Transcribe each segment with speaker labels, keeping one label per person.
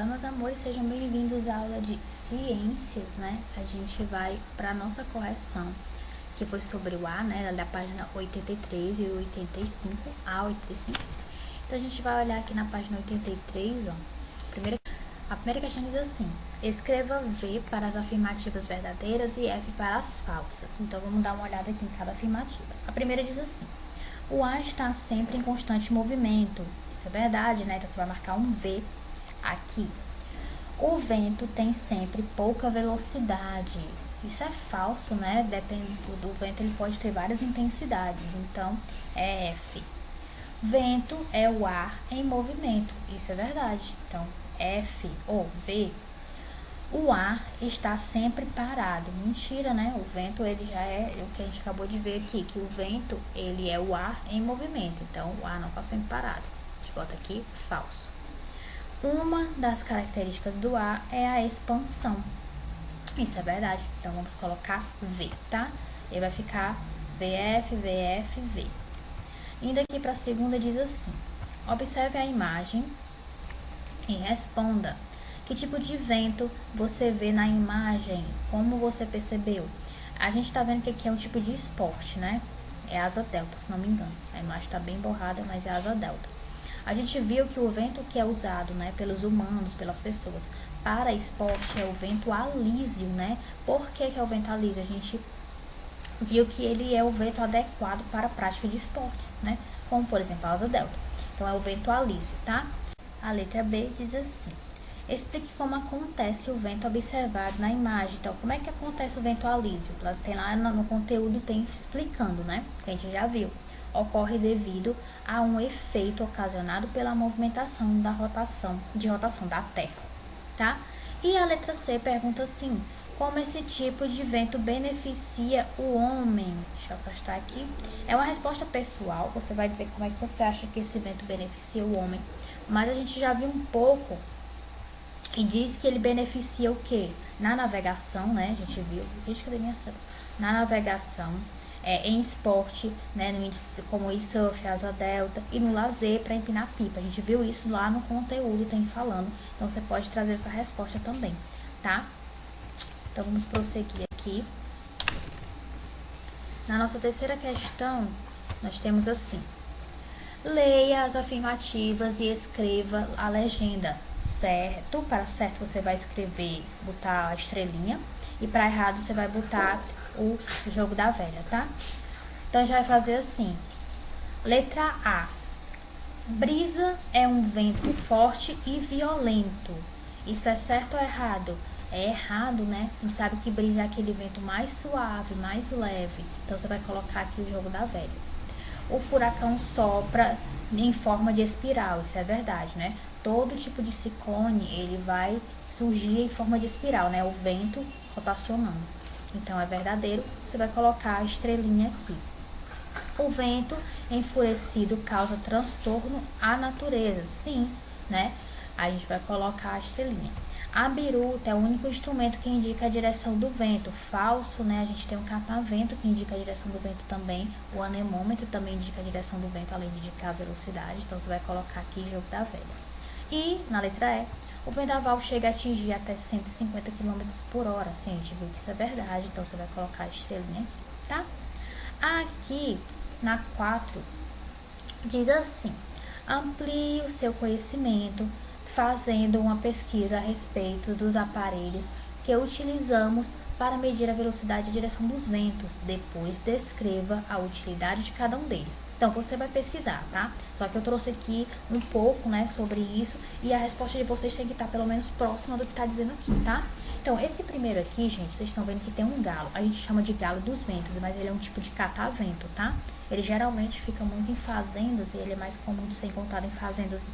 Speaker 1: Olá, meus amores, sejam bem-vindos à aula de ciências, né? A gente vai para a nossa correção, que foi sobre o A, né? Da página 83 e 85, A85. Então, a gente vai olhar aqui na página 83, ó. A primeira questão diz assim: escreva V para as afirmativas verdadeiras e F para as falsas. Então, vamos dar uma olhada aqui em cada afirmativa. A primeira diz assim: o A está sempre em constante movimento. Isso é verdade, né? Então, você vai marcar um V aqui. O vento tem sempre pouca velocidade. Isso é falso, né? Dependendo do vento, ele pode ter várias intensidades. Então, é F. Vento é o ar em movimento. Isso é verdade. Então, F ou V. O ar está sempre parado. Mentira, né? O vento, ele já é o que a gente acabou de ver aqui, que o vento, ele é o ar em movimento. Então, o ar não está sempre parado. A gente bota aqui, falso. Uma das características do ar é a expansão. Isso é verdade. Então, vamos colocar V, tá? E vai ficar VF, VF, V. Indo aqui para a segunda, diz assim: observe a imagem e responda. Que tipo de vento você vê na imagem? Como você percebeu? A gente está vendo que aqui é um tipo de esporte, né? É asa delta, se não me engano. A imagem está bem borrada, mas é asa delta. A gente viu que o vento que é usado, né, pelos humanos, pelas pessoas, para esporte é o vento alísio, né? Por que é o vento alísio? A gente viu que ele é o vento adequado para a prática de esportes, né? Como, por exemplo, a asa delta. Então, é o vento alísio, tá? A letra B diz assim: explique como acontece o vento observado na imagem. Então, como é que acontece o vento alísio? Tem lá no conteúdo, tem explicando, né? Que a gente já viu. Ocorre devido a um efeito ocasionado pela movimentação da rotação da Terra, tá? E a letra C pergunta assim: como esse tipo de vento beneficia o homem? Deixa eu afastar aqui. É uma resposta pessoal, você vai dizer como é que você acha que esse vento beneficia o homem. Mas a gente já viu um pouco e diz que ele beneficia o quê? Na navegação, né? A gente viu. Gente, cadê minha cédula? Na navegação, em esporte, né? No índice como o surf, asa delta, e no lazer para empinar pipa. A gente viu isso lá no conteúdo, tem falando. Então, você pode trazer essa resposta também, tá? Então, vamos prosseguir aqui. Na nossa terceira questão, nós temos assim: leia as afirmativas e escreva a legenda. Certo? Para certo você vai escrever, botar a estrelinha. E para errado você vai botar o jogo da velha, tá? Então, já vai fazer assim. Letra A. Brisa é um vento forte e violento. Isso é certo ou errado? É errado, né? A gente sabe que brisa é aquele vento mais suave, mais leve. Então, você vai colocar aqui o jogo da velha. O furacão sopra em forma de espiral, isso é verdade, né? Todo tipo de ciclone, ele vai surgir em forma de espiral, né? O vento rotacionando. Então, é verdadeiro, você vai colocar a estrelinha aqui. O vento enfurecido causa transtorno à natureza, sim, né? A gente vai colocar a estrelinha. A biruta é o único instrumento que indica a direção do vento. Falso, né? A gente tem um catavento que indica a direção do vento também. O anemômetro também indica a direção do vento, além de indicar a velocidade. Então, você vai colocar aqui jogo da velha. E, na letra E, o vendaval chega a atingir até 150 km por hora. Sim, a gente viu que isso é verdade. Então, você vai colocar a estrelinha aqui, tá? Aqui, na 4, diz assim: amplie o seu conhecimento fazendo uma pesquisa a respeito dos aparelhos que utilizamos para medir a velocidade e direção dos ventos. Depois, descreva a utilidade de cada um deles. Então, você vai pesquisar, tá? Só que eu trouxe aqui um pouco, né, sobre isso, e a resposta de vocês tem que estar pelo menos próxima do que está dizendo aqui, tá? Então, esse primeiro aqui, gente, vocês estão vendo que tem um galo. A gente chama de galo dos ventos, mas ele é um tipo de catavento, tá? Ele geralmente fica muito em fazendas, e ele é mais comum de ser encontrado em fazendas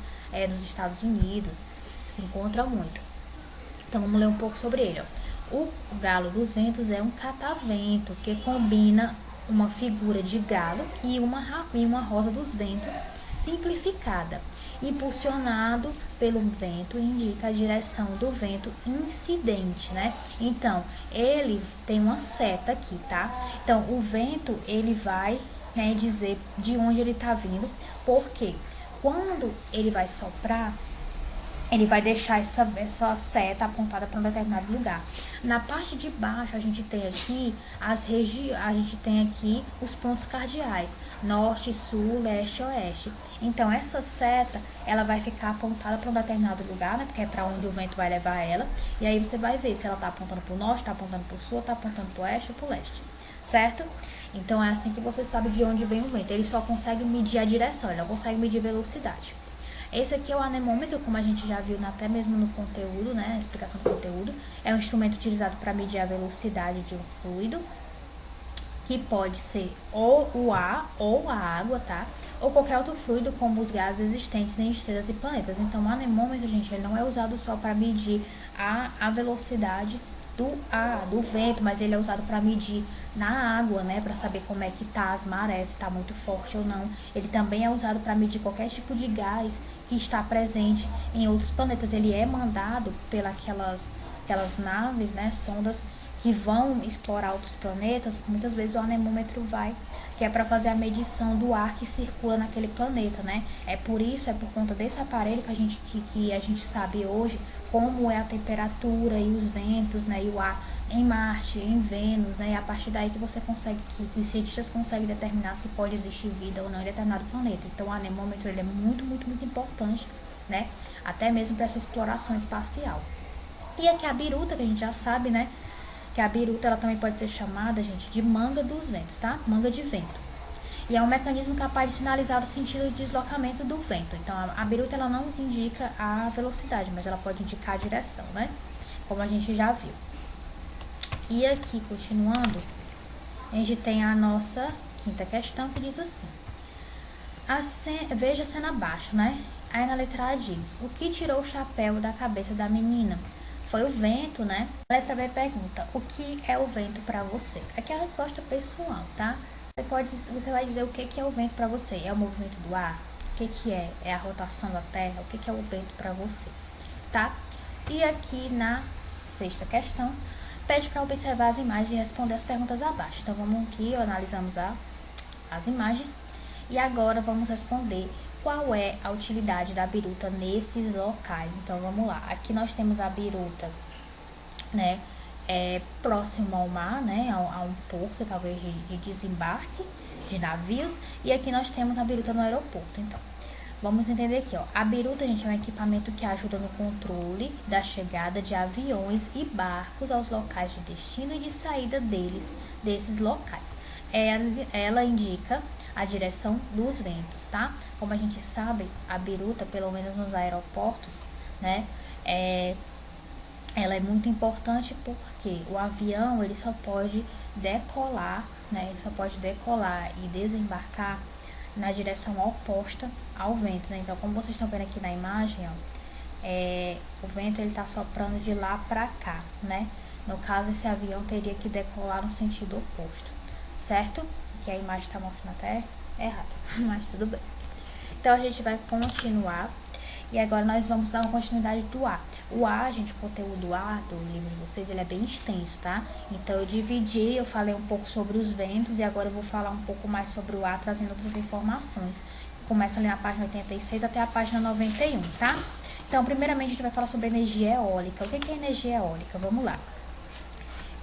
Speaker 1: dos Estados Unidos. Se encontra muito. Então, vamos ler um pouco sobre ele, ó. O galo dos ventos é um catavento que combina uma figura de galo e uma rosa dos ventos simplificada. Impulsionado pelo vento, indica a direção do vento incidente, né? Então, ele tem uma seta aqui, tá? Então, o vento, ele vai, né, dizer de onde ele tá vindo, porque quando ele vai soprar, ele vai deixar essa seta apontada para um determinado lugar. Na parte de baixo a gente tem aqui a gente tem aqui os pontos cardeais, norte, sul, leste e oeste. Então essa seta, ela vai ficar apontada para um determinado lugar, né? Porque é para onde o vento vai levar ela. E aí você vai ver se ela está apontando para o norte, está apontando para o sul, está apontando para o oeste ou para o leste, certo? Então é assim que você sabe de onde vem o vento. Ele só consegue medir a direção, ele não consegue medir velocidade. Esse aqui é o anemômetro, como a gente já viu até mesmo no conteúdo, né, a explicação do conteúdo. É um instrumento utilizado para medir a velocidade de um fluido, que pode ser ou o ar ou a água, tá? Ou qualquer outro fluido, como os gases existentes em estrelas e planetas. Então, o anemômetro, gente, ele não é usado só para medir a velocidade do vento, mas ele é usado para medir na água, né, para saber como é que tá as marés, se tá muito forte ou não. Ele também é usado para medir qualquer tipo de gás que está presente em outros planetas. Ele é mandado pelas aquelas naves, né, sondas que vão explorar outros planetas. Muitas vezes o anemômetro vai, que é para fazer a medição do ar que circula naquele planeta, né? É por conta desse aparelho que a gente sabe hoje como é a temperatura e os ventos, né, e o ar em Marte, em Vênus, né? E a partir daí que você consegue, que os cientistas conseguem determinar se pode existir vida ou não em determinado planeta. Então o anemômetro, ele é muito, muito, muito importante, né? Até mesmo para essa exploração espacial. E aqui a biruta, que a gente já sabe, né? Que a biruta, ela também pode ser chamada, gente, de manga dos ventos, tá? Manga de vento. E é um mecanismo capaz de sinalizar o sentido de deslocamento do vento. Então, a biruta, ela não indica a velocidade, mas ela pode indicar a direção, né? Como a gente já viu. E aqui, continuando, a gente tem a nossa quinta questão, que diz assim. Veja a cena abaixo, né? Aí na letra A diz, o que tirou o chapéu da cabeça da menina? Foi o vento, né? A letra B pergunta, o que é o vento para você? Aqui é a resposta pessoal, tá? Você vai dizer o que é o vento para você. É o movimento do ar? O que é? É a rotação da Terra? O que é o vento para você? Tá? E aqui na sexta questão, pede para observar as imagens e responder as perguntas abaixo. Então, vamos aqui, analisamos as imagens. E agora vamos responder qual é a utilidade da biruta nesses locais. Então, vamos lá. Aqui nós temos a biruta, né? Próximo ao mar, né, a um porto, talvez de desembarque de navios, e aqui nós temos a biruta no aeroporto. Então, vamos entender aqui, ó. A biruta, gente, é um equipamento que ajuda no controle da chegada de aviões e barcos aos locais de destino e de saída desses locais. Ela indica a direção dos ventos, tá? Como a gente sabe, a biruta, pelo menos nos aeroportos, né, ela é muito importante porque o avião, ele só pode decolar, né? Ele só pode decolar e desembarcar na direção oposta ao vento, né? Então, como vocês estão vendo aqui na imagem, ó, o vento, ele tá soprando de lá para cá, né? No caso, esse avião teria que decolar no sentido oposto, certo? Que a imagem está mostrando até errado, mas tudo bem. Então, a gente vai continuar. E agora nós vamos dar uma continuidade do ar. O ar, gente, o conteúdo do ar do livro de vocês, ele é bem extenso, tá? Então eu dividi, eu falei um pouco sobre os ventos e agora eu vou falar um pouco mais sobre o ar, trazendo outras informações. Começa ali na página 86 até a página 91, tá? Então, primeiramente a gente vai falar sobre energia eólica. O que é energia eólica? Vamos lá.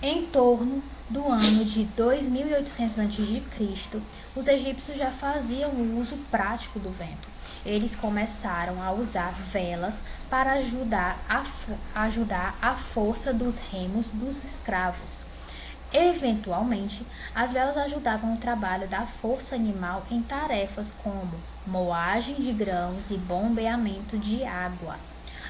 Speaker 1: Em torno do ano de 2800 a.C., os egípcios já faziam o uso prático do vento. Eles começaram a usar velas para ajudar a força dos remos dos escravos. Eventualmente, as velas ajudavam o trabalho da força animal em tarefas como moagem de grãos e bombeamento de água.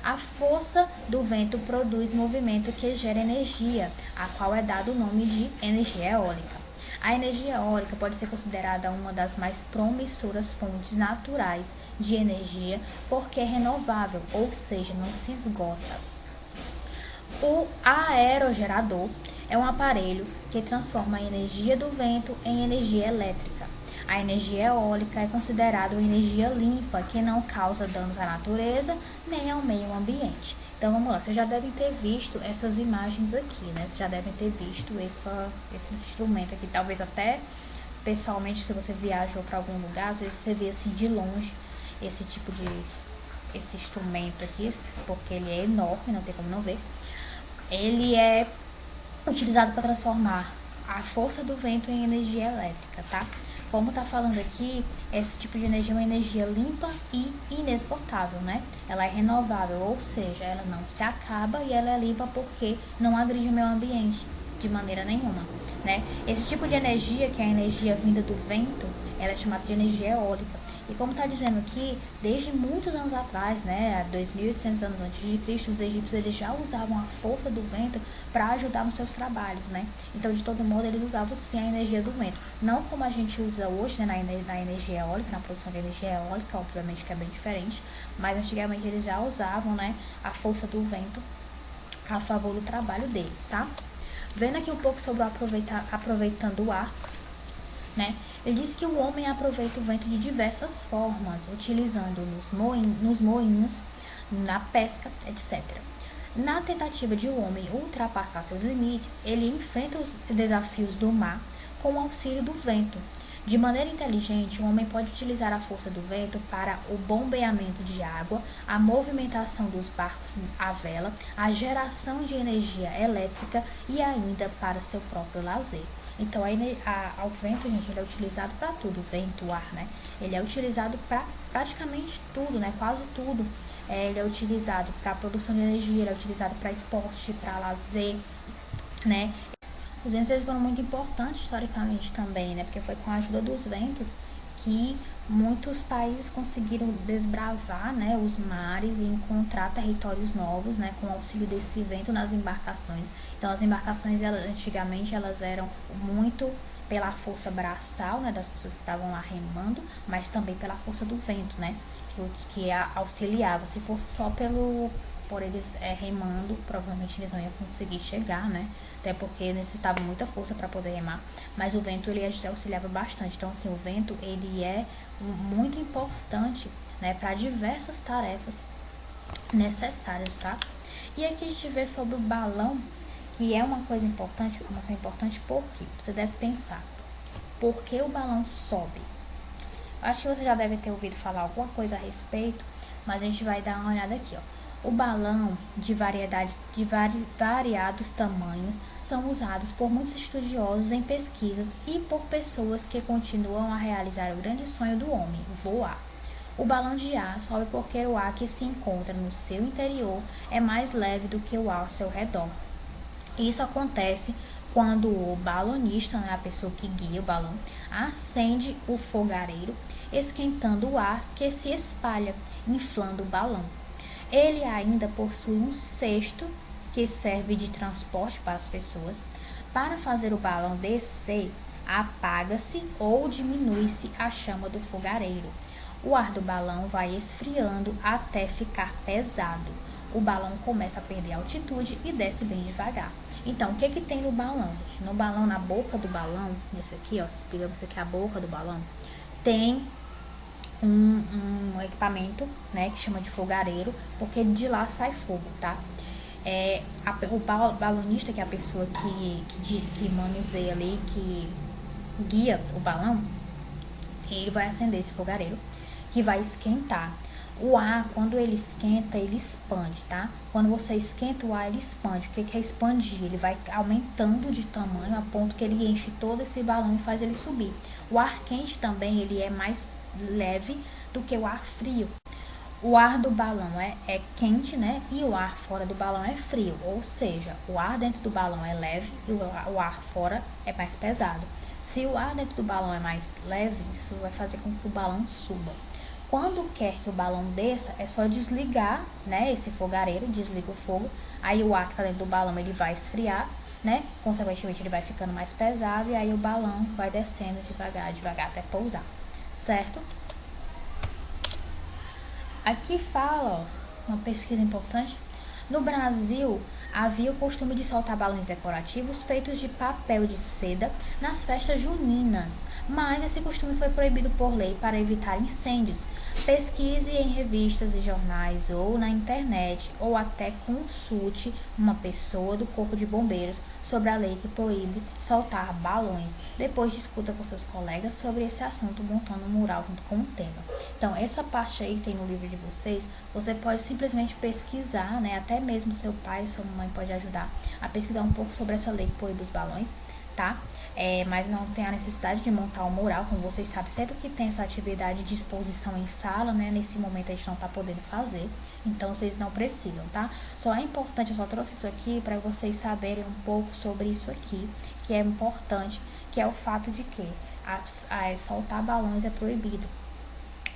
Speaker 1: A força do vento produz movimento que gera energia, a qual é dado o nome de energia eólica. A energia eólica pode ser considerada uma das mais promissoras fontes naturais de energia porque é renovável, ou seja, não se esgota. O aerogerador é um aparelho que transforma a energia do vento em energia elétrica. A energia eólica é considerada uma energia limpa que não causa danos à natureza nem ao meio ambiente. Então vamos lá, vocês já devem ter visto essas imagens aqui, né? Vocês já devem ter visto esse instrumento aqui, talvez até pessoalmente, se você viajou para algum lugar, às vezes você vê assim de longe esse tipo esse instrumento aqui, porque ele é enorme, não tem como não ver. Ele é utilizado para transformar a força do vento em energia elétrica, tá? Como tá falando aqui, esse tipo de energia é uma energia limpa e inesgotável, né? Ela é renovável, ou seja, ela não se acaba e ela é limpa porque não agride o meio ambiente de maneira nenhuma, né? Esse tipo de energia, que é a energia vinda do vento, ela é chamada de energia eólica. E como está dizendo aqui, desde muitos anos atrás, né, 2.800 anos antes de Cristo, os egípcios eles já usavam a força do vento para ajudar nos seus trabalhos, né? Então, de todo modo, eles usavam sim a energia do vento. Não como a gente usa hoje, né, na energia eólica, na produção de energia eólica, obviamente que é bem diferente, mas antigamente eles já usavam, né, a força do vento a favor do trabalho deles, tá? Vendo aqui um pouco sobre o aproveitando o ar, né? Ele diz que o homem aproveita o vento de diversas formas, utilizando nos moinhos, na pesca, etc. Na tentativa de o homem ultrapassar seus limites, ele enfrenta os desafios do mar com o auxílio do vento. De maneira inteligente, o homem pode utilizar a força do vento para o bombeamento de água, a movimentação dos barcos à vela, a geração de energia elétrica e ainda para seu próprio lazer. Então, o vento, gente, ele é utilizado para tudo, o vento, o ar, né? Ele é utilizado para praticamente tudo, né? Quase tudo. Ele é utilizado para produção de energia, ele é utilizado para esporte, para lazer, né? Os ventos eles foram muito importantes historicamente também, né? Porque foi com a ajuda dos ventos que muitos países conseguiram desbravar, né, os mares e encontrar territórios novos, né, com o auxílio desse vento nas embarcações. Então, as embarcações, antigamente, elas eram muito pela força braçal, né, das pessoas que estavam lá remando, mas também pela força do vento, né, que auxiliava. Se fosse só por eles remando, provavelmente eles não iam conseguir chegar, né? Até porque necessitava muita força para poder remar, mas o vento ele auxiliava bastante. Então, assim, o vento ele é muito importante, né, para diversas tarefas necessárias, tá? E aqui a gente vê sobre o balão, que é uma coisa importante, informação importante, porque você deve pensar, por que o balão sobe? Acho que você já deve ter ouvido falar alguma coisa a respeito, mas a gente vai dar uma olhada aqui, ó. O balão de variados tamanhos são usados por muitos estudiosos em pesquisas e por pessoas que continuam a realizar o grande sonho do homem, voar. O balão de ar sobe porque o ar que se encontra no seu interior é mais leve do que o ar ao seu redor. Isso acontece quando o balonista, né, a pessoa que guia o balão, acende o fogareiro, esquentando o ar que se espalha, inflando o balão. Ele ainda possui um cesto que serve de transporte para as pessoas. Para fazer o balão descer, apaga-se ou diminui-se a chama do fogareiro. O ar do balão vai esfriando até ficar pesado. O balão começa a perder altitude e desce bem devagar. Então, o que tem no balão? No balão, na boca do balão, esse aqui, ó, explicamos aqui a boca do balão, tem um equipamento, né, que chama de fogareiro, porque de lá sai fogo, tá? O balonista, que é a pessoa que manuseia ali, que guia o balão, ele vai acender esse fogareiro, que vai esquentar. O ar, quando ele esquenta, ele expande, tá? Quando você esquenta o ar, ele expande. O que é expandir? Ele vai aumentando de tamanho a ponto que ele enche todo esse balão e faz ele subir. O ar quente também, ele é mais leve do que o ar frio. O ar do balão é quente, né? E o ar fora do balão é frio. Ou seja, o ar dentro do balão é leve e o ar fora é mais pesado. Se o ar dentro do balão é mais leve, isso vai fazer com que o balão suba. Quando quer que o balão desça, é só desligar, né, esse fogareiro, desliga o fogo. Aí o ar que está dentro do balão ele vai esfriar, né? Consequentemente ele vai ficando mais pesado e aí o balão vai descendo devagar, devagar até pousar, certo? Aqui fala, ó, uma pesquisa importante. No Brasil, havia o costume de soltar balões decorativos feitos de papel de seda nas festas juninas, mas esse costume foi proibido por lei para evitar incêndios. Pesquise em revistas e jornais ou na internet, ou até consulte uma pessoa do Corpo de Bombeiros sobre a lei que proíbe soltar balões. Depois discuta com seus colegas sobre esse assunto montando um mural junto com o tema. Então, essa parte aí que tem no livro de vocês, você pode simplesmente pesquisar, né? Até mesmo seu pai, sua mãe pode ajudar a pesquisar um pouco sobre essa lei que proíbe os balões, tá? Mas não tem a necessidade de montar um mural, como vocês sabem, sempre que tem essa atividade de exposição em sala, né? Nesse momento a gente não tá podendo fazer, então vocês não precisam, tá? Só é importante, eu só trouxe isso aqui para vocês saberem um pouco sobre isso aqui, que é importante, que é o fato de que soltar balões é proibido.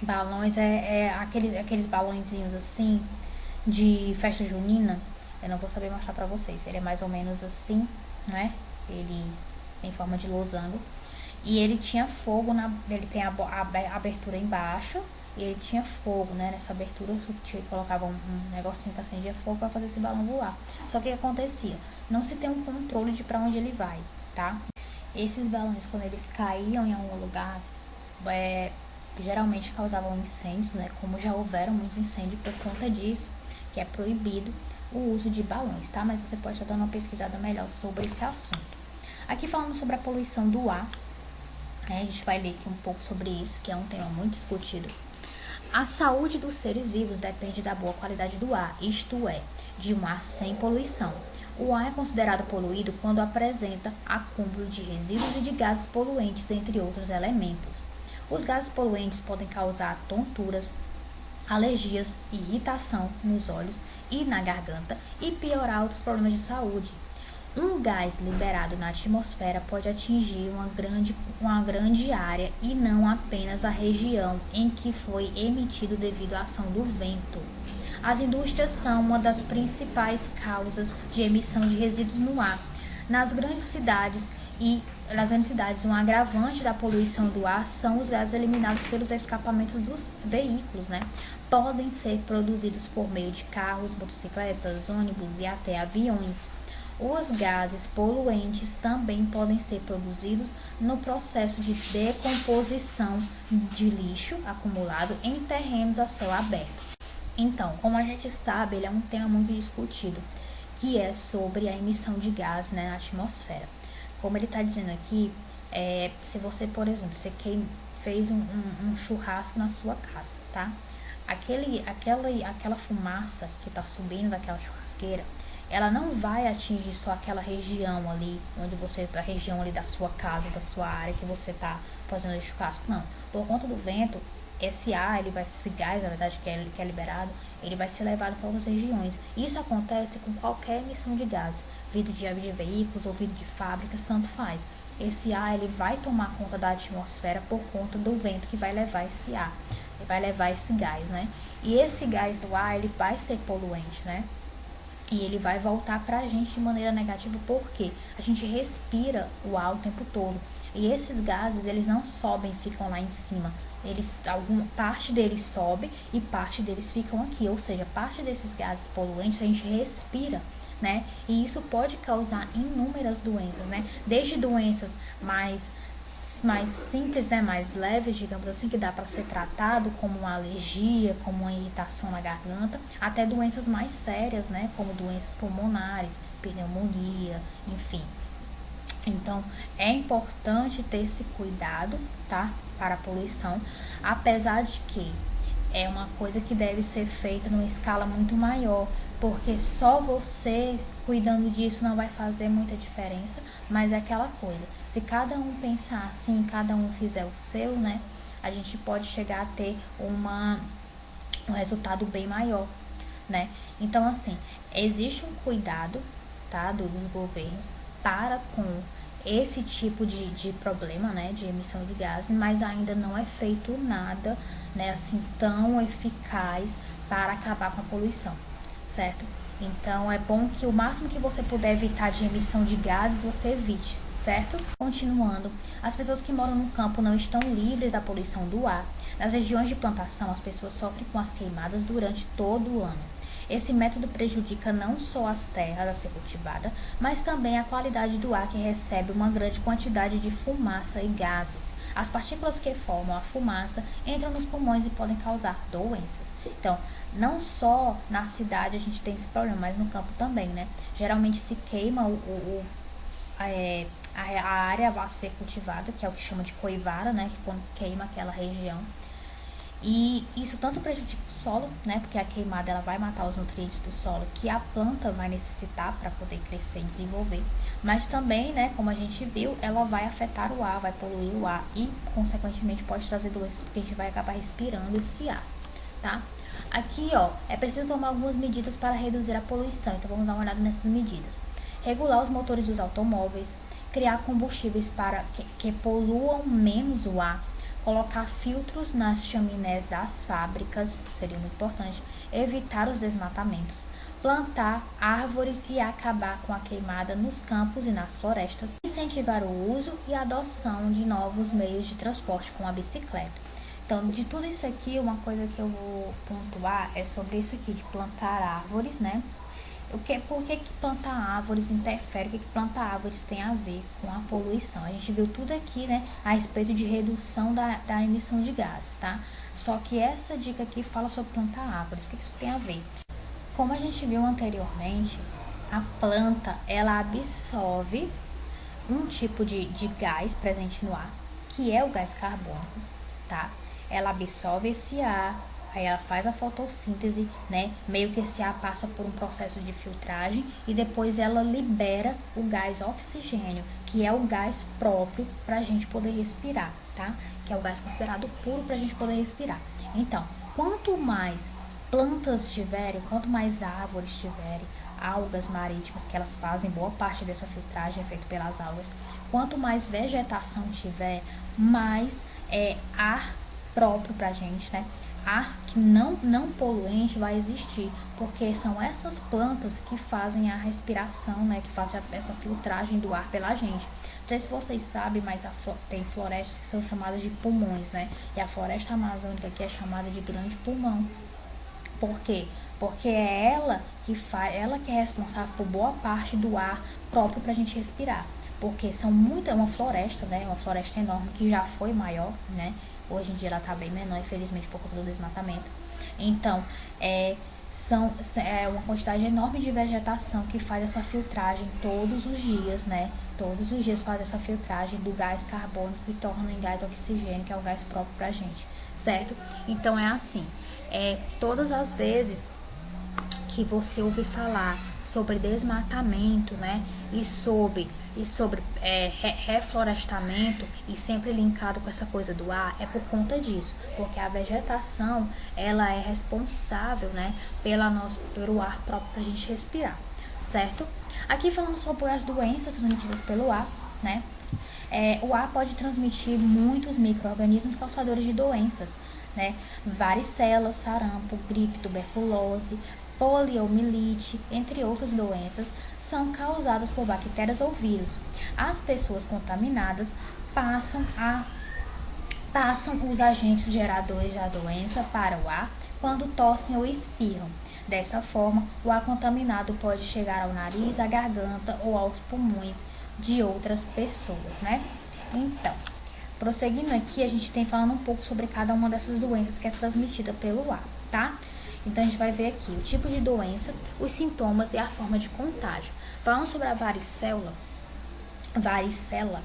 Speaker 1: Balões aqueles balõezinhos assim de festa junina. Eu não vou saber mostrar pra vocês. Ele é mais ou menos assim, né? Ele em forma de losango. E ele tinha fogo, ele tem a abertura embaixo. E ele tinha fogo, né? Nessa abertura eu colocava um negocinho que acendia fogo pra fazer esse balão voar. Só que o que acontecia? Não se tem um controle de pra onde ele vai, tá? Esses balões, quando eles caíam em algum lugar, geralmente causavam incêndios, né? Como já houveram muitos incêndios por conta disso, que é proibido o uso de balões, tá? Mas você pode estar dando uma pesquisada melhor sobre esse assunto. Aqui falando sobre a poluição do ar, né? A gente vai ler aqui um pouco sobre isso, que é um tema muito discutido. A saúde dos seres vivos depende da boa qualidade do ar, isto é, de um ar sem poluição. O ar é considerado poluído quando apresenta acúmulo de resíduos e de gases poluentes, entre outros elementos. Os gases poluentes podem causar tonturas, alergias e irritação nos olhos e na garganta e piorar outros problemas de saúde. Um gás liberado na atmosfera pode atingir uma grande área e não apenas a região em que foi emitido devido à ação do vento. As indústrias são uma das principais causas de emissão de resíduos no ar. Nas grandes cidades, um agravante da poluição do ar são os gases eliminados pelos escapamentos dos veículos, né? Podem ser produzidos por meio de carros, motocicletas, ônibus e até aviões. Os gases poluentes também podem ser produzidos no processo de decomposição de lixo acumulado em terrenos a céu aberto. Então, como a gente sabe, ele é um tema muito discutido, que é sobre a emissão de gás, né, na atmosfera. Como ele está dizendo aqui, se você, por exemplo, fez um churrasco na sua casa, tá? Aquela fumaça que está subindo daquela churrasqueira, ela não vai atingir só aquela região ali, a região ali da sua casa, da sua área que você está fazendo o churrasco, não. Por conta do vento, esse gás, na verdade, que é liberado, ele vai ser levado para outras regiões. Isso acontece com qualquer emissão de gás, vindo de veículos ou vindo de fábricas, tanto faz. Esse ar, ele vai tomar conta da atmosfera por conta do vento que vai levar esse ar, vai levar esse gás, né? E esse gás do ar, ele vai ser poluente, né? E ele vai voltar pra gente de maneira negativa, porque a gente respira o ar o tempo todo. E esses gases, eles não sobem, ficam lá em cima. Parte deles sobe e parte deles ficam aqui. Ou seja, parte desses gases poluentes a gente respira, né? E isso pode causar inúmeras doenças, né? Desde doenças mais simples, né, mais leves, digamos assim, que dá para ser tratado, como uma alergia, como uma irritação na garganta, até doenças mais sérias, né, como doenças pulmonares, pneumonia, enfim. Então, é importante ter esse cuidado, tá, para a poluição, apesar de que é uma coisa que deve ser feita numa escala muito maior, porque só você cuidando disso não vai fazer muita diferença, mas é aquela coisa, se cada um pensar assim, cada um fizer o seu, né, a gente pode chegar a ter um resultado bem maior, né. Então, assim, existe um cuidado, tá, dos governos para com esse tipo de problema, né, de emissão de gases, mas ainda não é feito nada, né, assim, tão eficaz para acabar com a poluição, certo? Então, é bom que o máximo que você puder evitar de emissão de gases, você evite, certo? Continuando, as pessoas que moram no campo não estão livres da poluição do ar. Nas regiões de plantação, as pessoas sofrem com as queimadas durante todo o ano. Esse método prejudica não só as terras a ser cultivada, mas também a qualidade do ar, que recebe uma grande quantidade de fumaça e gases. As partículas que formam a fumaça entram nos pulmões e podem causar doenças. Então, não só na cidade a gente tem esse problema, mas no campo também, né? Geralmente se queima a área a ser cultivada, que é o que chama de coivara, né? Que quando queima aquela região. E isso tanto prejudica o solo, né? Porque a queimada ela vai matar os nutrientes do solo que a planta vai necessitar para poder crescer e desenvolver. Mas também, né? Como a gente viu, ela vai afetar o ar, vai poluir o ar e, consequentemente, pode trazer doenças porque a gente vai acabar respirando esse ar, tá? Aqui, ó, é preciso tomar algumas medidas para reduzir a poluição. Então, vamos dar uma olhada nessas medidas. Regular os motores dos automóveis, criar combustíveis para que poluam menos o ar, colocar filtros nas chaminés das fábricas, seria muito importante, evitar os desmatamentos, plantar árvores e acabar com a queimada nos campos e nas florestas, incentivar o uso e a adoção de novos meios de transporte como a bicicleta. Então, de tudo isso aqui, uma coisa que eu vou pontuar é sobre isso aqui, de plantar árvores, né? Por que plantar árvores interfere? O que plantar árvores tem a ver com a poluição? A gente viu tudo aqui, né, a respeito de redução da emissão de gases, tá? Só que essa dica aqui fala sobre plantar árvores. O que isso tem a ver? Como a gente viu anteriormente, a planta, ela absorve um tipo de gás presente no ar, que é o gás carbônico, tá? Ela absorve esse ar, aí ela faz a fotossíntese, né? Meio que esse ar passa por um processo de filtragem e depois ela libera o gás oxigênio, que é o gás próprio para a gente poder respirar, tá? Que é o gás considerado puro para a gente poder respirar. Então, quanto mais plantas tiverem, quanto mais árvores tiverem, algas marítimas, que elas fazem boa parte dessa filtragem é feita pelas algas, quanto mais vegetação tiver, mais ar próprio pra gente, né? Ar que não poluente vai existir, porque são essas plantas que fazem a respiração, né? Que fazem essa filtragem do ar pela gente. Não sei se vocês sabem, mas tem florestas que são chamadas de pulmões, né? E a floresta amazônica aqui é chamada de grande pulmão. Por quê? Porque é ela que é responsável por boa parte do ar próprio pra gente respirar. Porque é uma floresta, né? Uma floresta enorme que já foi maior, né? Hoje em dia ela tá bem menor, infelizmente, por conta do desmatamento. Então, é uma quantidade enorme de vegetação que faz essa filtragem todos os dias, né? Todos os dias faz essa filtragem do gás carbônico e torna em gás oxigênio, que é o gás próprio pra gente, certo? Então, é assim, todas as vezes que você ouve falar sobre desmatamento, né, e sobre reflorestamento, e sempre linkado com essa coisa do ar, é por conta disso, porque a vegetação ela é responsável, né, pelo ar próprio para a gente respirar, certo? Aqui falando sobre as doenças transmitidas pelo ar, né, o ar pode transmitir muitos micro-organismos causadores de doenças, né, varicela, sarampo, gripe, tuberculose, poliomielite, entre outras doenças, são causadas por bactérias ou vírus. As pessoas contaminadas passam os agentes geradores da doença para o ar quando tossem ou espirram. Dessa forma, o ar contaminado pode chegar ao nariz, à garganta ou aos pulmões de outras pessoas, né? Então, prosseguindo aqui, a gente tem falando um pouco sobre cada uma dessas doenças que é transmitida pelo ar, tá? Então, a gente vai ver aqui o tipo de doença, os sintomas e a forma de contágio. Falando sobre a varicela, a varicela,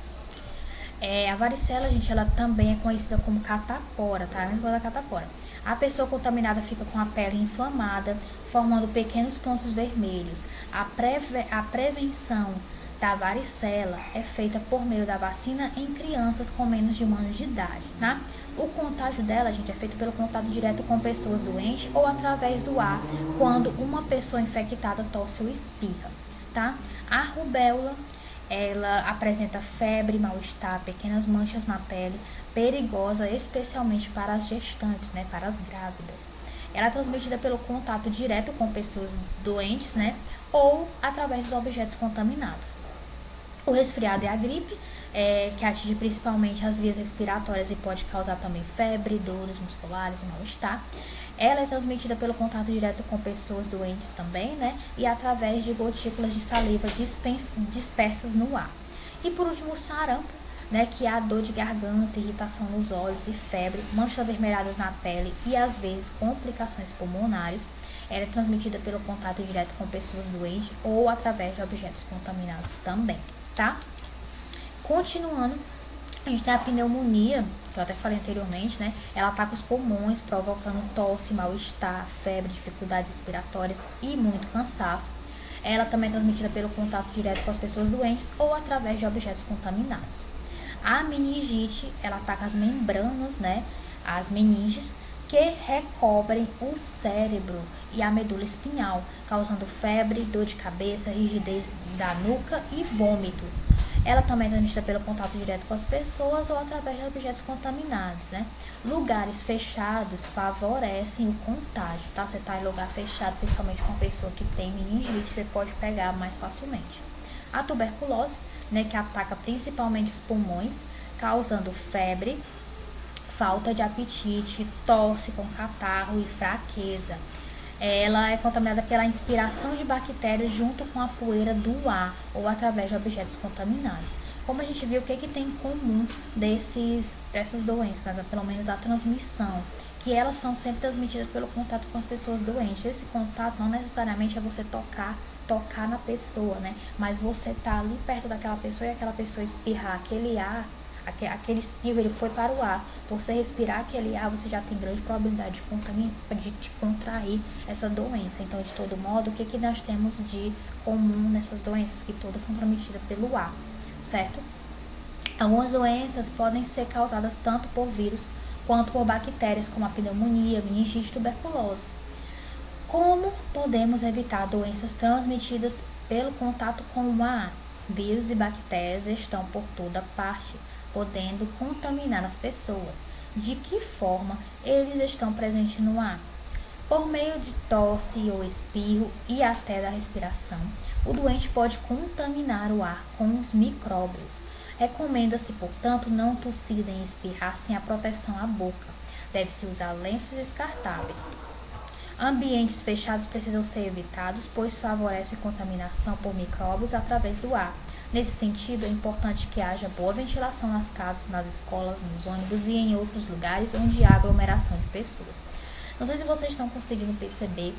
Speaker 1: gente, ela também é conhecida como catapora, tá? Mesmo da catapora. A pessoa contaminada fica com a pele inflamada, formando pequenos pontos vermelhos. A prevenção da varicela é feita por meio da vacina em crianças com menos de 1 ano de idade, tá? O contágio dela, gente, é feito pelo contato direto com pessoas doentes ou através do ar, quando uma pessoa infectada tosse ou espirra, tá? A rubéola, ela apresenta febre, mal-estar, pequenas manchas na pele, perigosa especialmente para as gestantes, né, para as grávidas. Ela é transmitida pelo contato direto com pessoas doentes, né, ou através dos objetos contaminados. O resfriado e a gripe que atinge principalmente as vias respiratórias e pode causar também febre, dores musculares e mal-estar. Ela é transmitida pelo contato direto com pessoas doentes também, né? E através de gotículas de saliva dispersas no ar. E por último, o sarampo, né? Que é a dor de garganta, irritação nos olhos e febre, manchas avermelhadas na pele e às vezes complicações pulmonares. Ela é transmitida pelo contato direto com pessoas doentes ou através de objetos contaminados também, tá? Continuando, a gente tem a pneumonia, que eu até falei anteriormente, né? Ela ataca os pulmões, provocando tosse, mal-estar, febre, dificuldades respiratórias e muito cansaço. Ela também é transmitida pelo contato direto com as pessoas doentes ou através de objetos contaminados. A meningite, ela ataca as membranas, né? As meninges, que recobrem o cérebro e a medula espinhal, causando febre, dor de cabeça, rigidez da nuca e vômitos. Ela também é transmitida pelo contato direto com as pessoas ou através de objetos contaminados, né? Lugares fechados favorecem o contágio, tá? Você tá em lugar fechado, principalmente com uma pessoa que tem meningite, você pode pegar mais facilmente. A tuberculose, né, que ataca principalmente os pulmões, causando febre, falta de apetite, tosse com catarro e fraqueza. Ela é contaminada pela inspiração de bactérias junto com a poeira do ar ou através de objetos contaminados. Como a gente viu, o que tem em comum dessas doenças, né? Pelo menos a transmissão, que elas são sempre transmitidas pelo contato com as pessoas doentes. Esse contato não necessariamente é você tocar na pessoa, né? Mas você tá ali perto daquela pessoa e aquela pessoa espirrar aquele ar, aquele espirro, ele foi para o ar. Por você respirar aquele ar, você já tem grande probabilidade de contrair essa doença. Então, de todo modo, o que nós temos de comum nessas doenças? Que todas são transmitidas pelo ar, certo? Algumas doenças podem ser causadas tanto por vírus quanto por bactérias, como a pneumonia, meningite e tuberculose. Como podemos evitar doenças transmitidas pelo contato com o ar? Vírus e bactérias estão por toda parte, podendo contaminar as pessoas. De que forma eles estão presentes no ar? Por meio de tosse ou espirro e até da respiração, o doente pode contaminar o ar com os micróbios. Recomenda-se, portanto, não tossir nem espirrar sem a proteção à boca. Deve-se usar lenços descartáveis. Ambientes fechados precisam ser evitados, pois favorecem contaminação por micróbios através do ar. Nesse sentido, é importante que haja boa ventilação nas casas, nas escolas, nos ônibus e em outros lugares onde há aglomeração de pessoas. Não sei se vocês estão conseguindo perceber,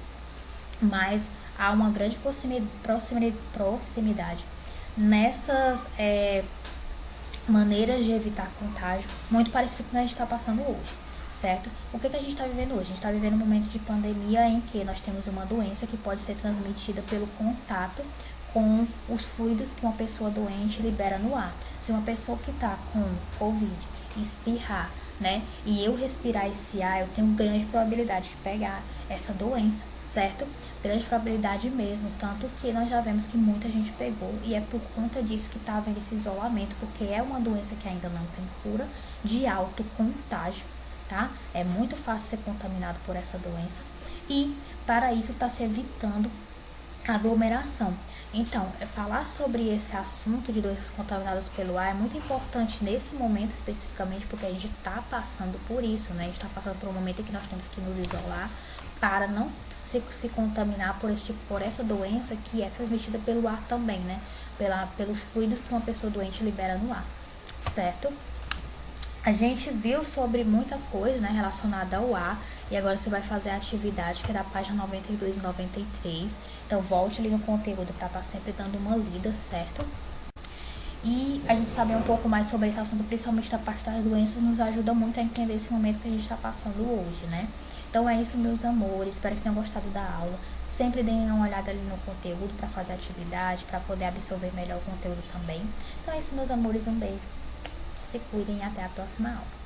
Speaker 1: mas há uma grande proximidade nessas maneiras de evitar contágio, muito parecido com o que a gente está passando hoje, certo? O que a gente está vivendo hoje? A gente está vivendo um momento de pandemia em que nós temos uma doença que pode ser transmitida pelo contato com os fluidos que uma pessoa doente libera no ar. Se uma pessoa que está com Covid espirrar, né, e eu respirar esse ar, eu tenho grande probabilidade de pegar essa doença, certo? Grande probabilidade mesmo, tanto que nós já vemos que muita gente pegou e é por conta disso que está havendo esse isolamento, porque é uma doença que ainda não tem cura, de alto contágio, tá? É muito fácil ser contaminado por essa doença e para isso está se evitando aglomeração. Então, falar sobre esse assunto de doenças contaminadas pelo ar é muito importante nesse momento especificamente, porque a gente está passando por isso, né? A gente está passando por um momento em que nós temos que nos isolar para não se contaminar por essa doença que é transmitida pelo ar também, né? Pelos fluidos que uma pessoa doente libera no ar, certo? A gente viu sobre muita coisa, né, relacionada ao ar, e agora você vai fazer a atividade que é da página 92 e 93. Então, volte ali no conteúdo para estar sempre dando uma lida, certo? E a gente saber um pouco mais sobre esse assunto, principalmente da parte das doenças, nos ajuda muito a entender esse momento que a gente está passando hoje, né? Então, é isso, meus amores. Espero que tenham gostado da aula. Sempre deem uma olhada ali no conteúdo para fazer a atividade, para poder absorver melhor o conteúdo também. Então, é isso, meus amores. Um beijo. Se cuidem e até a próxima aula.